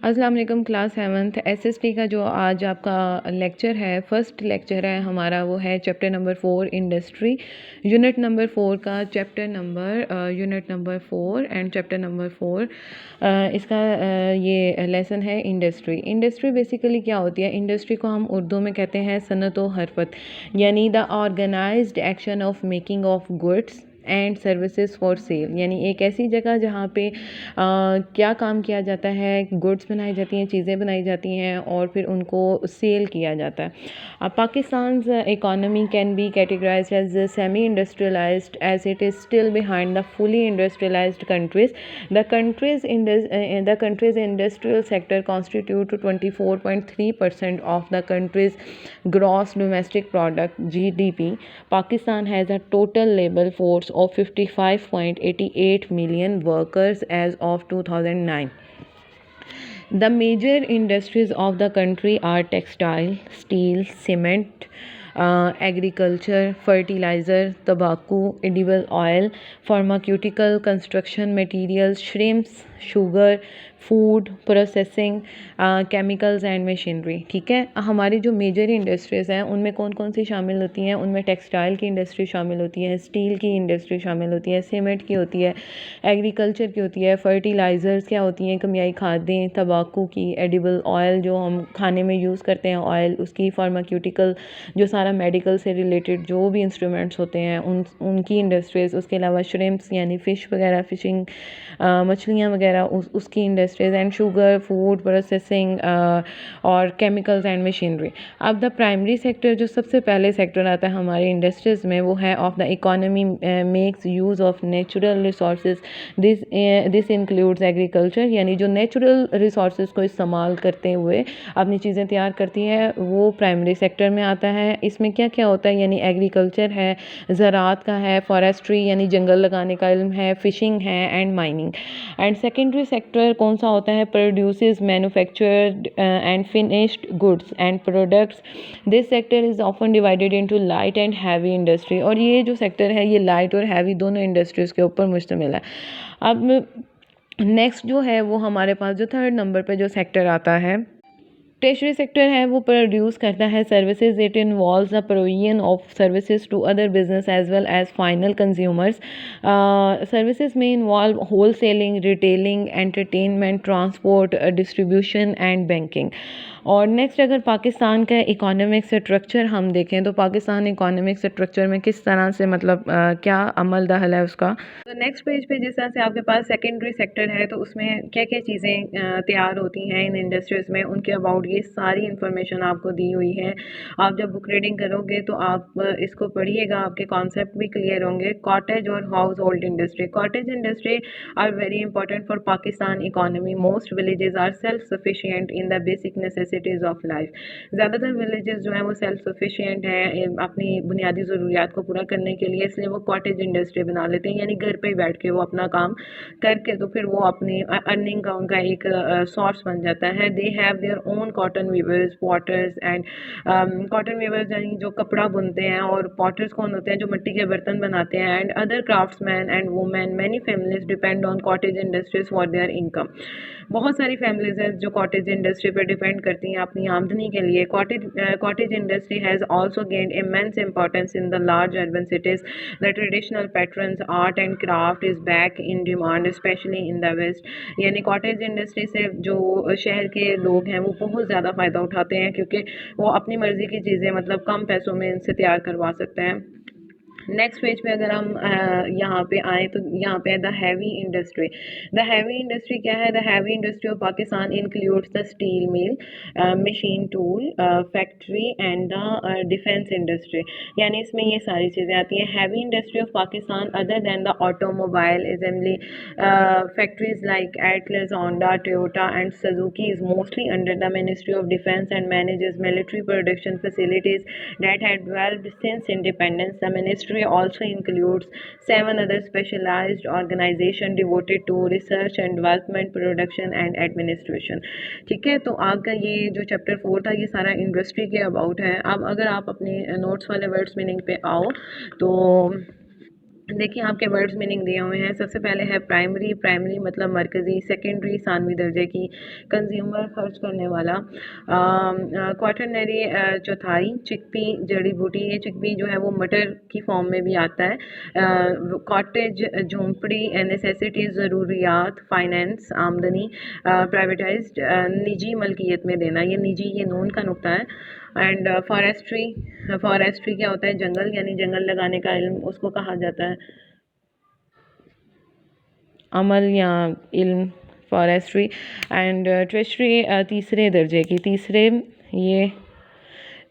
अस्सलाम वालेकुम class 7th SST का जो आज आपका लेक्चर है, फर्स्ट लेक्चर है हमारा, वो है chapter number 4 industry, unit number 4 का unit number 4 and chapter number 4 इसका ये लेसन है इंडस्ट्री। इंडस्ट्री बेसिकली क्या होती है? इंडस्ट्री को हम उर्दू में कहते हैं सनत व हरफत, यानी the organised action of making of goods and services for sale, यानी एक ऐसी जगह जहाँ पे क्या काम किया जाता है, गुड्स बनाई जाती हैं, चीज़ें बनाई जाती हैं और फिर उनको सेल किया जाता है। Pakistan economy can be categorised as semi industrialised as it is still behind the fully industrialised countries. The countries industrial sector constitute 24.3% of the countries gross domestic product GDP. Pakistan has a total labor force of 55.88 million workers as of 2009. The major industries of the country are textile, steel, cement, agriculture, fertilizer, tobacco, edible oil, pharmaceutical, construction materials, shrimps, sugar, food processing, chemicals and machinery. ठीक है, हमारी जो major industries हैं उनमें कौन कौन सी शामिल होती हैं? उनमें टेक्सटाइल की इंडस्ट्री शामिल होती है, स्टील की इंडस्ट्री शामिल होती है, सीमेंट की होती है, एग्रीकल्चर की होती है, फर्टिलाइज़र्स क्या होती हैं, केमियाई खादें, तंबाकू की, एडिबल ऑयल जो हम खाने में यूज़ करते हैं ऑयल उसकी, फार्मास्यूटिकल जो सारा मेडिकल से रिलेटेड जो भी इंस्ट्रूमेंट्स होते हैं उनकी इंडस्ट्रीज़, उसके अलावा श्रिम्प्स यानी फ़िश वगैरह, फ़िशिंग मछलियाँ वगैरह उसकी industries, and sugar, food processing और केमिकल्स एंड मशीनरी। अब द प्राइमरी सेक्टर जो सबसे पहले सेक्टर आता है हमारे इंडस्ट्रीज़ में, वो है of the economy makes use of natural resources. This includes agriculture, यानी जो नेचुरल रिसोर्सेज को इस्तेमाल करते हुए अपनी चीज़ें तैयार करती है वो प्राइमरी सेक्टर में आता है। इसमें क्या क्या होता है? यानी एग्रीकल्चर है, ज़राअत का है, फॉरेस्ट्री यानी जंगल लगाने का इल्म है, फ़िशिंग है and mining. And secondary sector कौन सा होता है? Produces manufactured and finished goods and products. This sector is often divided into light and heavy industry, और ये जो सेक्टर है ये लाइट और हैवी दोनों इंडस्ट्रीज़ के ऊपर मुश्तमिल है। अब नेक्स्ट जो है वो हमारे पास जो थर्ड नंबर पे जो सेक्टर आता है, टर्शरी सेक्टर है, वो प्रोड्यूस करता है services. It involves the provision of services to other business as well as final consumers. Services में involve wholesaling, retailing, entertainment, transport, distribution and banking. और नेक्स्ट अगर पाकिस्तान का इकोनॉमिक स्ट्रक्चर हम देखें तो पाकिस्तान इकोनॉमिक स्ट्रक्चर में किस तरह से मतलब क्या अमल दखल है उसका। तो नेक्स्ट पेज पे जिस तरह से आपके पास सेकेंडरी सेक्टर है तो उसमें क्या क्या चीज़ें तैयार होती हैं इन इंडस्ट्रीज़ में, उनके अबाउट ये सारी इंफॉर्मेशन आपको दी हुई है। आप जब बुक रीडिंग करोगे तो आप इसको पढ़िएगा, आपके कॉन्सेप्ट भी क्लियर होंगे। कॉटेज और household industry, cottage industry are very important for Pakistan economy. Most villages are self sufficient in the basic necessities of life. ज़्यादातर विलेजेस जो हैं वो सेल्फ सफिशिएंट हैं अपनी बुनियादी ज़रूरियात को पूरा करने के लिए, इसलिए वो कॉटेज इंडस्ट्री बना लेते हैं, यानी घर पे ही बैठ के वो अपना काम करके तो फिर वो अपनी अर्निंग का उनका एक सोर्स बन जाता है। They have their own cotton weavers, potters and cotton weavers यानी जो कपड़ा बुनते हैं, और पॉटर्स कौन होते हैं? जो मिट्टी के बर्तन बनाते हैं। And other craftsman and women, many families depend on cottage industries for their income. बहुत सारी फैमिलीज हैं जो कॉटेज इंडस्ट्री पर डिपेंड करती हैं अपनी आमदनी के लिए। Cottage industry has also gained immense importance in the large urban cities. The traditional patterns, art and craft is back in demand especially in the west. यानी कॉटेज इंडस्ट्री से जो शहर के लोग हैं वो बहुत ज़्यादा फ़ायदा उठाते हैं क्योंकि वो अपनी मर्ज़ी की चीज़ें मतलब कम पैसों में इनसे तैयार करवा सकते हैं। नेक्स्ट पेज पे अगर हम यहाँ पे आए तो यहाँ पे the heavy industry. The heavy industry क्या है? The heavy industry of Pakistan includes the steel mill, machine tool, factory and the defence industry. यानी इसमें ये सारी चीज़ें आती हैं। Heavy industry of Pakistan other than the automobile assembly factories like Atlas, Honda, Toyota and Suzuki is mostly under the ministry of defence and manages military production facilities that had developed since independence. The ministry also includes 7 other specialized organizations devoted to research and development, production and administration. ठीक है, तो आपका ये जो chapter 4 था ये सारा industry के अबाउट है। अब अगर आप अपने नोट्स वाले वर्ड्स मीनिंग पे आओ तो देखिए आपके वर्ड्स मीनिंग दिए हुए हैं। सबसे पहले है प्राइमरी, प्राइमरी मतलब मरकज़ी, सेकेंडरी सानवी दर्जे की, कंज्यूमर खर्च करने वाला, क्वाटरनरी चौथाई, चिकपी जड़ी बूटी, ये चिकपी जो है वो मटर की फॉर्म में भी आता है, कॉटेज झोंपड़ी, नेसेसिटीज़ ज़रूरियात, फाइनेंस आमदनी, प्राइवेटाइज्ड निजी मलकियत में देना, ये निजी ये नून का नुक्ता है। एंड फॉरेस्ट्री, फॉरेस्ट्री क्या होता है? जंगल, यानी जंगल लगाने का इल्म उसको कहा जाता है, अमल या इल्म, फॉरेस्ट्री। एंड ट्रेशरी तीसरे दर्जे की, ये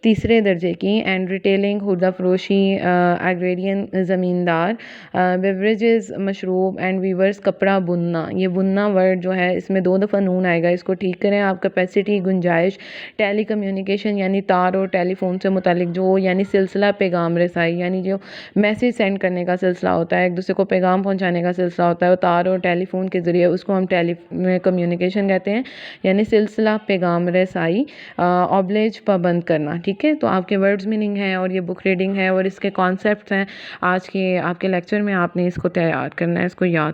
तीसरे दर्जे की। एंड रिटेलिंग खुर्दा फरोशी, एग्रेरियन ज़मींदार, बेवरेजेस मशरूब, एंड वीवर्स कपड़ा बुनना। ये बुनना वर्ड जो है इसमें 2 दफ़ा नून आएगा, इसको ठीक करें आप। कैपेसिटी गुंजाइश, टेली कम्युनिकेशन यानी तार और टेलीफोन से मुतालिक जो यानी सिलसिला पैगाम रसाई, यानी जो मैसेज सेंड करने का सिलसिला होता है, एक दूसरे को पैगाम पहुंचाने का सिलसिला होता है वो तार और टेलीफोन के ज़रिए, उसको हम टेली कम्युनिकेशन कहते हैं, यानी सिलसिला पैगाम रसाई। ऑब्लेज पाबंद करना, ठीक है। तो आपके वर्ड्स मीनिंग है और ये बुक रीडिंग है और इसके कॉन्सेप्ट्स हैं आज के आपके लेक्चर में, आपने इसको तैयार करना है, इसको याद